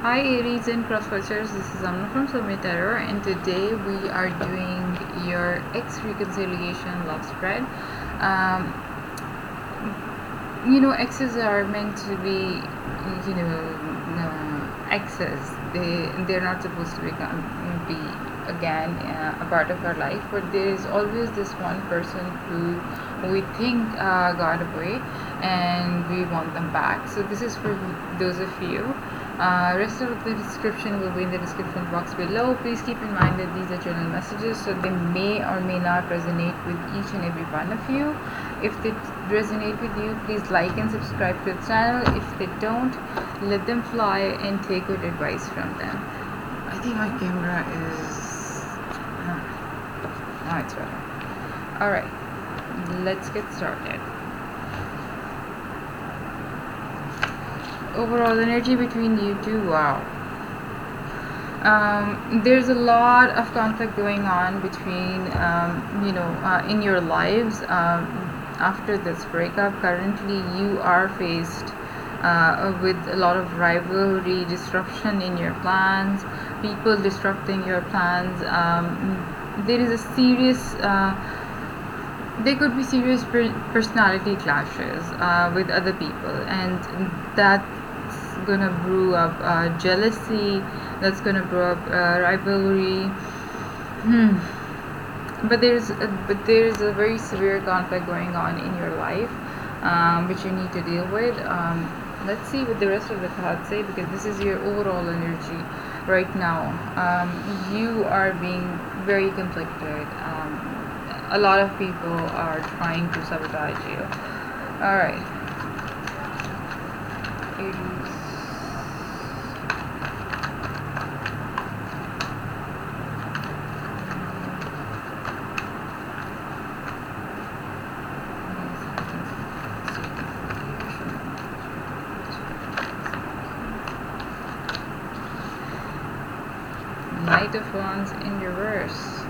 Hi Aries and crosswatchers, this is Amna from Soulmate, and today we are doing your ex reconciliation love spread. Um, exes are meant to be, exes. They're not supposed to be again a part of our life, but there is always this one person who we think got away, and we want them back. So this is for those of you. Rest of the description will be in the description box below. Please keep in mind that these are journal messages, so they may or may not resonate with each and every one of you. If they resonate with you, please like and subscribe to the channel. If they don't, let them fly and take good advice from them. I think my camera is... now it's better. Alright, let's get started. Overall energy between you two, wow. There's a lot of conflict going on between in your lives after this breakup. Currently you are faced with a lot of rivalry, disruption in your plans, people disrupting your plans. There is a serious there could be serious personality clashes with other people, and that's gonna brew up jealousy, that's gonna brew up rivalry. But there's a very severe conflict going on in your life, which you need to deal with. Let's see what the rest of the cards say, because this is your overall energy right now. You are being very conflicted. A lot of people are trying to sabotage you. Alright. Aries. Knight of Wands in reverse.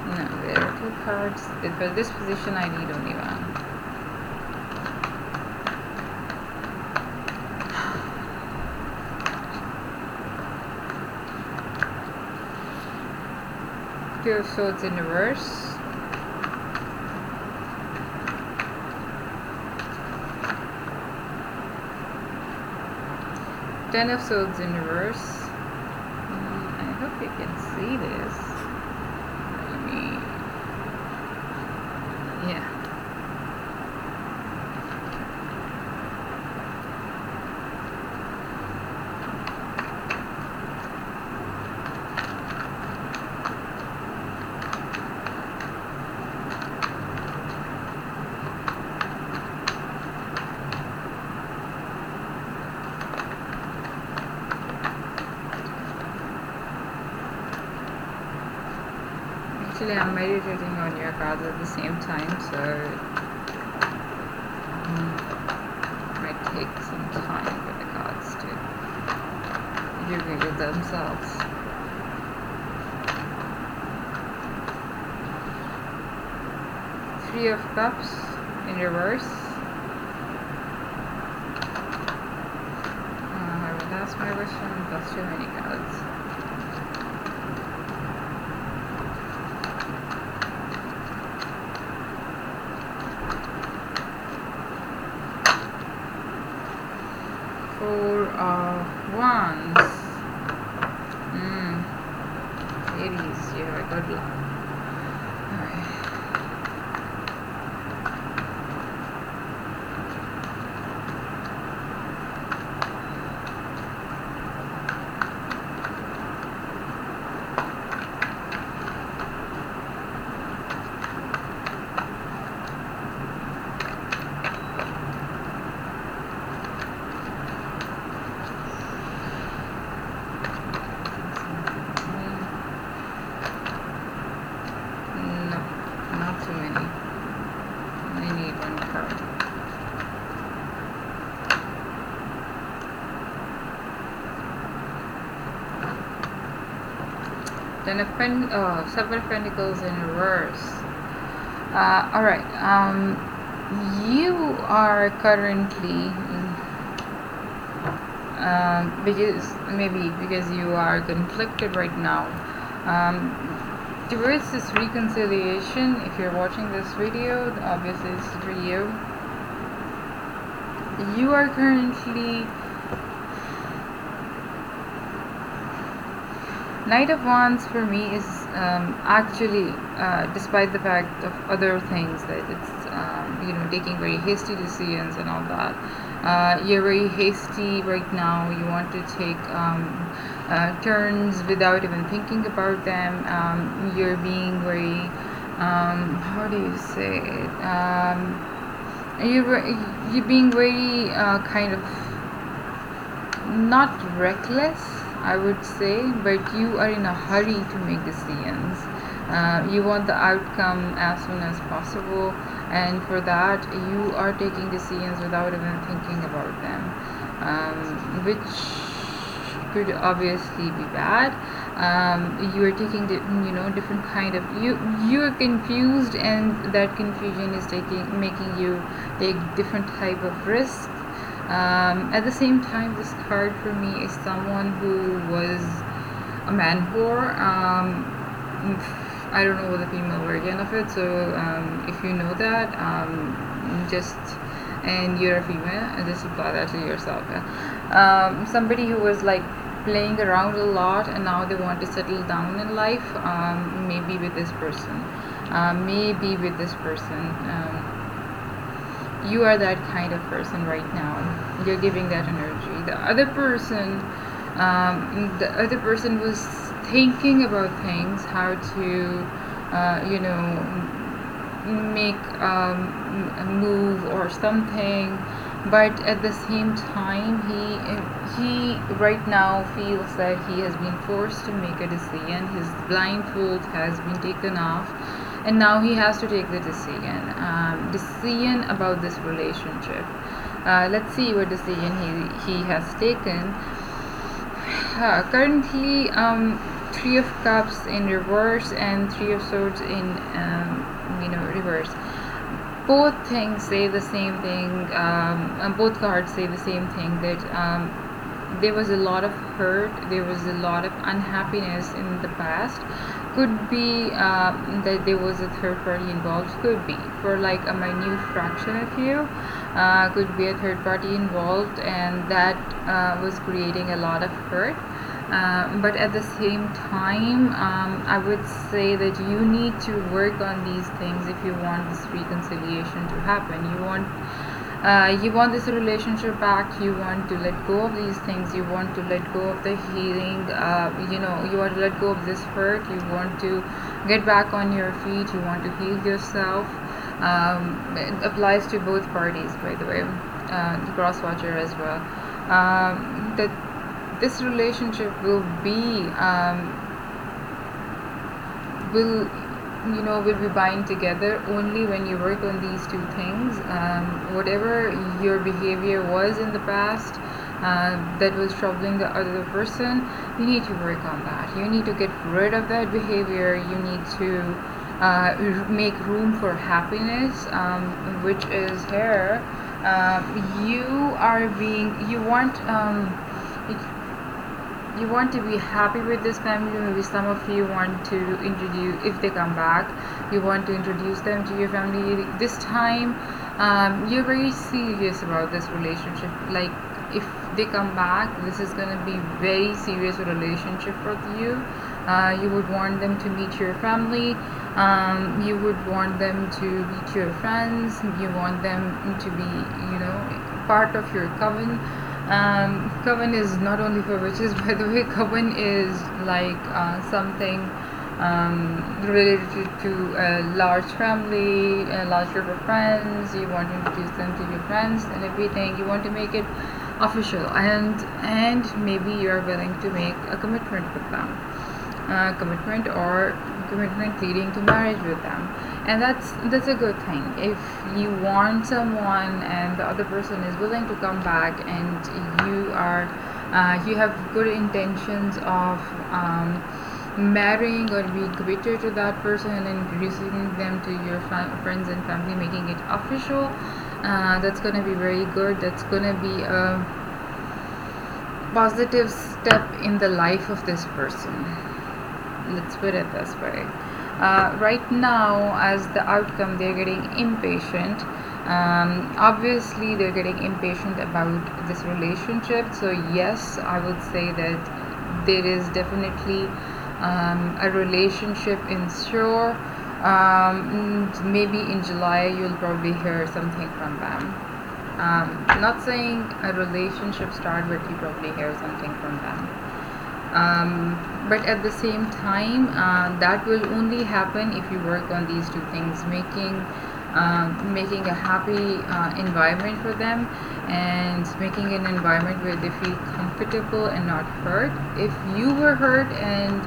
No, there are two cards. For this position, I need only one. Two of Swords in reverse. Ten of Swords in reverse. I hope you can see this. Yeah. Actually, I'm meditating on your cards at the same time, so it might take some time for the cards to reveal themselves. Three of Cups in reverse. I will ask my question, that's too many cards. Four of Wands. Aries, you have a good luck. Alright. Too many. I need one card. Seven of Pentacles in reverse. All right. You are currently, because you are conflicted right now, towards this reconciliation. If you're watching this video, obviously this is for you. You are currently, Knight of Wands for me is actually, despite the fact of other things that it's taking very hasty decisions and all that, you're very hasty right now. You want to take turns without even thinking about them. You're being very, how do you say it? You're being very kind of not reckless, I would say, but you are in a hurry to make decisions. You want the outcome as soon as possible, and for that you are taking decisions without even thinking about them, which could obviously be bad. You are taking different kind of, you're confused, and that confusion is making you take different type of risks. At the same time, this card for me is someone who was a man whore. I don't know the female version of it, so if you know that, and you're a female, just apply that to yourself. Somebody who was like playing around a lot, and now they want to settle down in life. Maybe with this person. You are that kind of person right now. You're giving that energy. The other person was thinking about things, how to make a move or something, but at the same time he right now feels that he has been forced to make a decision. His blindfold has been taken off, and now he has to take the decision about this relationship. Let's see what decision he has taken. Currently, Three of Cups in reverse and Three of Swords in reverse. Both things say the same thing. Both cards say the same thing, that there was a lot of hurt, there was a lot of unhappiness in the past. Could be that there was a third party involved. Could be for like a minute fraction of you. Could be a third party involved, and that was creating a lot of hurt. But at the same time, I would say that you need to work on these things if you want this reconciliation to happen. You want this relationship back. You want to let go of these things. You want to let go of the healing. You want to let go of this hurt. You want to get back on your feet. You want to heal yourself. It applies to both parties, by the way, the cross watcher as well. That this relationship will be will be bind together only when you work on these two things. Whatever your behavior was in the past that was troubling the other person, you need to work on that. You need to get rid of that behavior. You need to make room for happiness, which is here. You want to be happy with this family. Maybe some of you want to introduce, if they come back, you want to introduce them to your family. This time, you're very serious about this relationship. Like, if they come back, this is going to be very serious relationship for you. You would want them to meet your family. You would want them to meet your friends. You want them to be, part of your coven. Coven is not only for witches, by the way. Coven is like something related to a large family, a large group of friends. You want to introduce them to your friends and everything. You want to make it official, and maybe you are willing to make a commitment with them, commitment leading to marriage with them. And that's a good thing. If you want someone and the other person is willing to come back, and you have good intentions of marrying or being committed to that person and introducing them to your friends and family, making it official. That's gonna be very good. That's gonna be a positive step in the life of this person. Let's put it this way. Right now, as the outcome, they're getting impatient. Obviously, they're getting impatient about this relationship. So yes, I would say that there is definitely a relationship in store. Maybe in July you'll probably hear something from them. Not saying a relationship start, but you probably hear something from them. But at the same time, that will only happen if you work on these two things: making a happy environment for them, and making an environment where they feel comfortable and not hurt. If you were hurt, and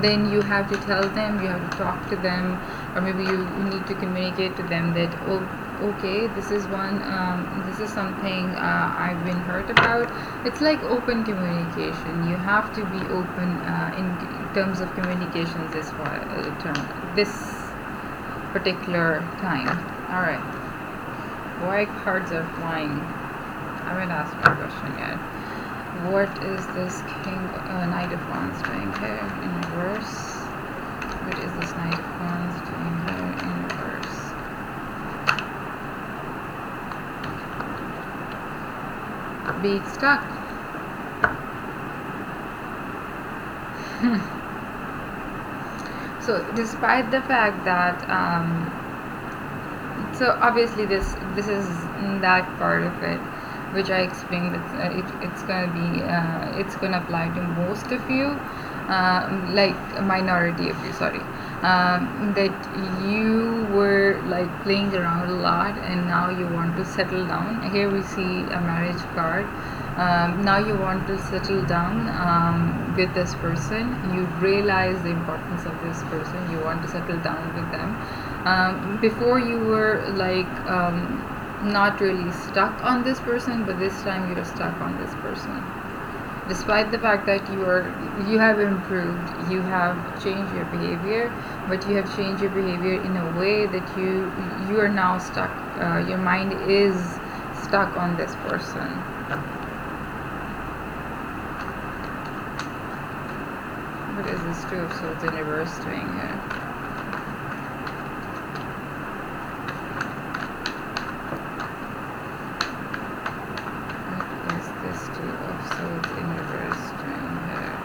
then you have to tell them, you have to talk to them, or maybe you need to communicate to them that, oh, okay, this is something I've been hurt about. It's like open communication. You have to be open in terms of communications this particular time. All right, why cards are flying? I haven't asked my question yet. What is this Knight of Wands doing here in reverse? What is this Knight of Wands doing here in reverse? Being stuck. So despite the fact that so obviously this is that part of it which I explained, that it's gonna apply to most of you, like a minority of you, sorry, that you were like playing around a lot and now you want to settle down. Here we see a marriage card. Now you want to settle down with this person. You realize the importance of this person. You want to settle down with them. Before you were like not really stuck on this person, but this time you're stuck on this person. Despite the fact that you have improved, you have changed your behavior, but you have changed your behavior in a way that you are now stuck. Your mind is stuck on this person. What is this Two of Swords in reverse doing here? What is this Two of Swords in reverse doing here?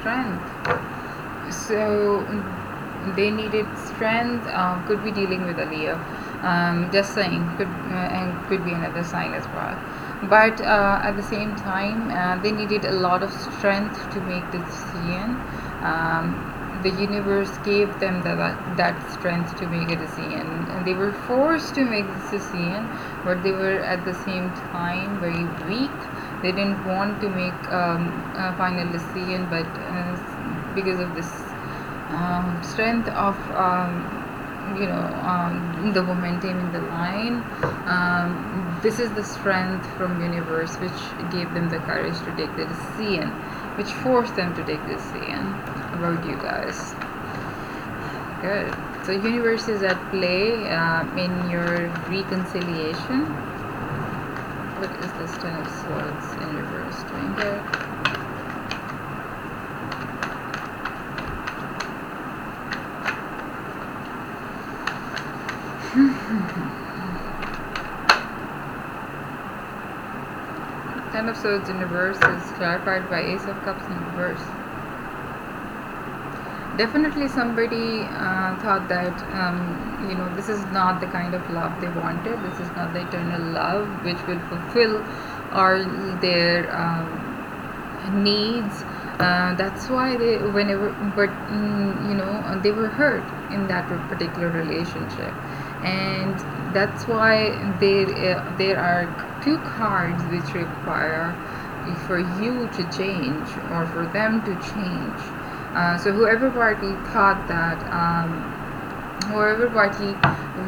Strength. So they needed strength. Could be dealing with a Leo. Just saying, could be another sign as well. But at the same time, they needed a lot of strength to make the decision. The universe gave them that strength to make a decision, and they were forced to make this decision, but they were at the same time very weak. They didn't want to make a final decision, but because of this strength of the momentum in the line, this is the strength from universe which gave them the courage to take the decision, which forced them to take the decision about you guys. Good. So universe is at play in your reconciliation. What is this Ten of Swords in reverse doing here? Ten of Swords in reverse is clarified by Ace of Cups in reverse. Definitely somebody thought that this is not the kind of love they wanted. This is not the eternal love which will fulfill all their needs. That's why they they were hurt in that particular relationship, and that's why there are two cards which require for you to change or for them to change. So whoever party thought that whoever party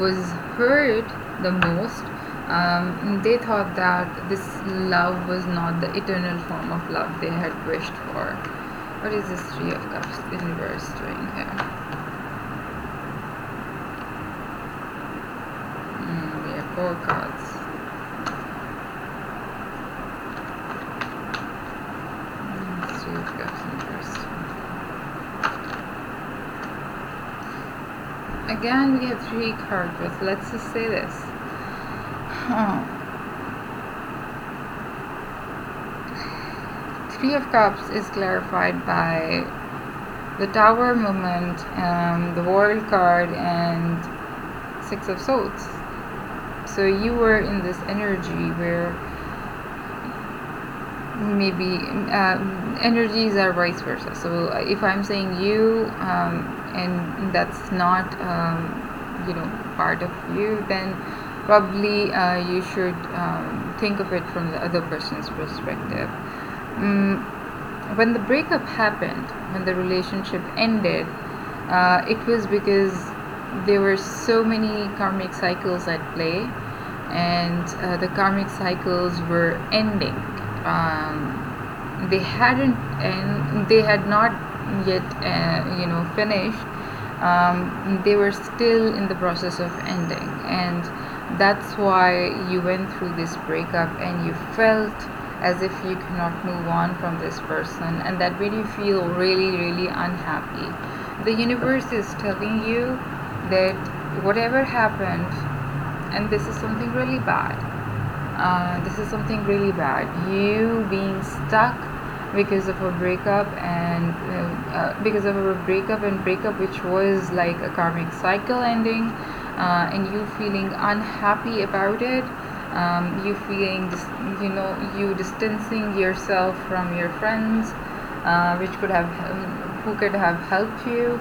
was hurt the most, they thought that this love was not the eternal form of love they had wished for. What is this Three of Cups in reverse doing here? We have 4 cards. Three of Cups in reverse. Again, we have 3 cards, but let's just say this. Three of Cups is clarified by the Tower movement, the World card, and 6 of Swords. So you were in this energy where maybe energies are vice versa. So if I'm saying you, and that's not part of you, then probably you should think of it from the other person's perspective. When the breakup happened, when the relationship ended, it was because there were so many karmic cycles at play, and the karmic cycles were ending. They had not yet finished. They were still in the process of ending, and that's why you went through this breakup and you felt as if you cannot move on from this person, and that made you feel really, really unhappy. The universe is telling you that whatever happened, and this is something really bad, you being stuck because of a breakup, and breakup which was like a karmic cycle ending, and you feeling unhappy about it, you feeling you distancing yourself from your friends, who could have helped you.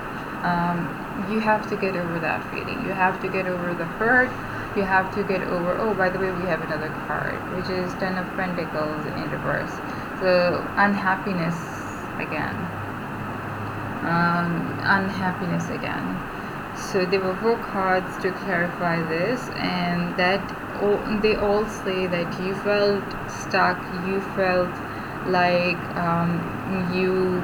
You have to get over that feeling. You have to get over the hurt. You have to get over, oh, by the way, we have another card, which is 10 of Pentacles in reverse. So unhappiness again. So there were 4 cards to clarify this, and that they all say that you felt stuck, you felt like you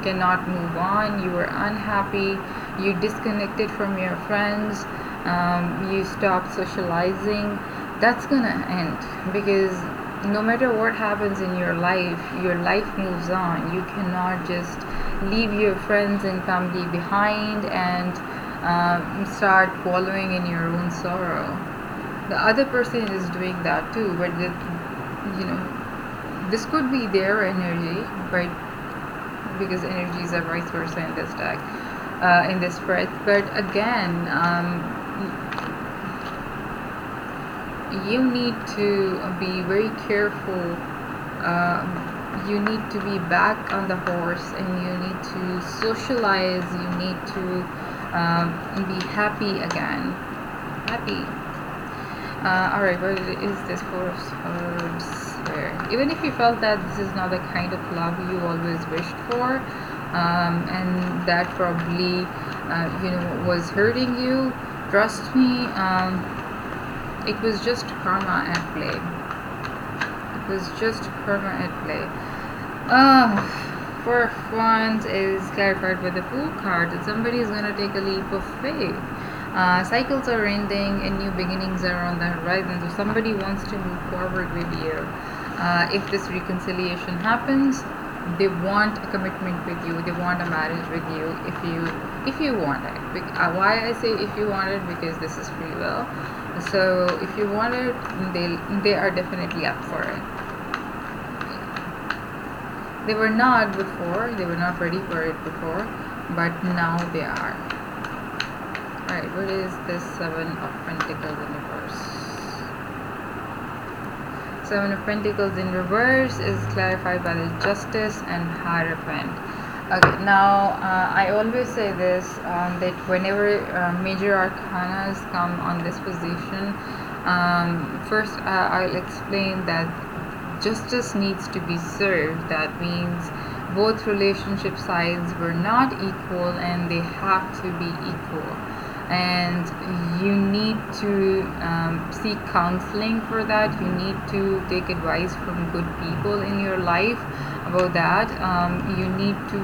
cannot move on, you were unhappy, you disconnected from your friends, you stopped socializing. That's gonna end, because no matter what happens in your life moves on. You cannot just leave your friends and family behind and start wallowing in your own sorrow. The other person is doing that too, but this could be their energy, but because energies are vice versa in this deck, in this spread. But again, you need to be very careful. You need to be back on the horse, and you need to socialize. You need to be happy again. Alright, what is this Four of Swords here? Even if you felt that this is not the kind of love you always wished for, and that probably was hurting you, trust me, it was just karma at play. Four of Wands is clarified with the Fool card that somebody is going to take a leap of faith. Cycles are ending and new beginnings are on the horizon, so somebody wants to move forward with you. If this reconciliation happens, they want a commitment with you, they want a marriage with you, if you want it. Why I say if you want it, because this is free will. So if you want it, they are definitely up for it. They were not before, they were not ready for it before, but now they are. Alright, what is this Seven of Pentacles in reverse? Seven of Pentacles in reverse is clarified by the Justice and Hierophant. Okay, now I always say this, that whenever major arcanas come on this position, first I'll explain that justice needs to be served. That means both relationship sides were not equal, and they have to be equal. And you need to seek counseling for that. You need to take advice from good people in your life about that. You need to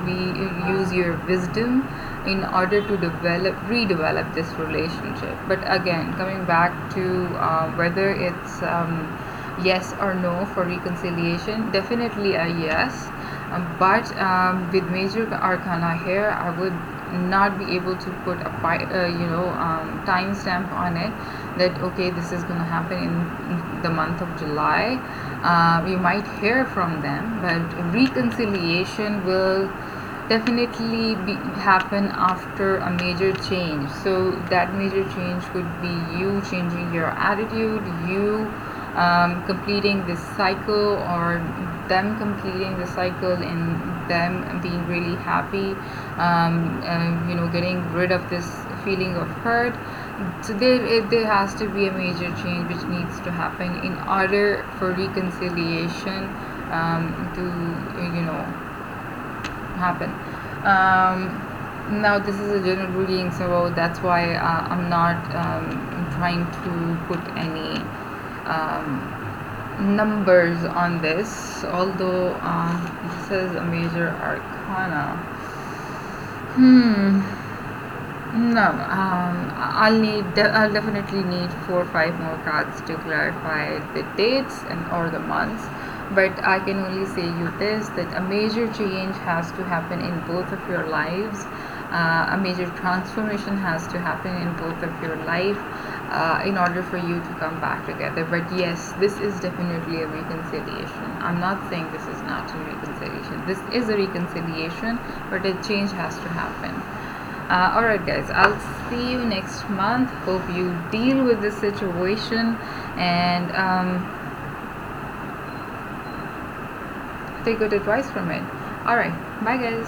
use your wisdom in order to redevelop this relationship. But again, coming back to whether it's yes or no for reconciliation, definitely a yes. But with major arcana here, I would not be able to put a time stamp on it, that okay, this is going to happen in the month of July. You might hear from them, but reconciliation will definitely happen after a major change. So that major change could be you changing your attitude, you completing this cycle, or them completing the cycle, and them being really happy, getting rid of this feeling of hurt. So there has to be a major change which needs to happen in order for reconciliation to happen. Now this is a general reading, so that's why I'm not trying to put any numbers on this, although this is a major arcana. No, I'll definitely need 4 or 5 more cards to clarify the dates or the months. But I can only say you this, that a major change has to happen in both of your lives. A major transformation has to happen in both of your life in order for you to come back together. But yes, this is definitely a reconciliation. I'm not saying this is not a reconciliation. This is a reconciliation, but a change has to happen. Alright guys, I'll see you next month. Hope you deal with this situation and take good advice from it. Alright, bye guys.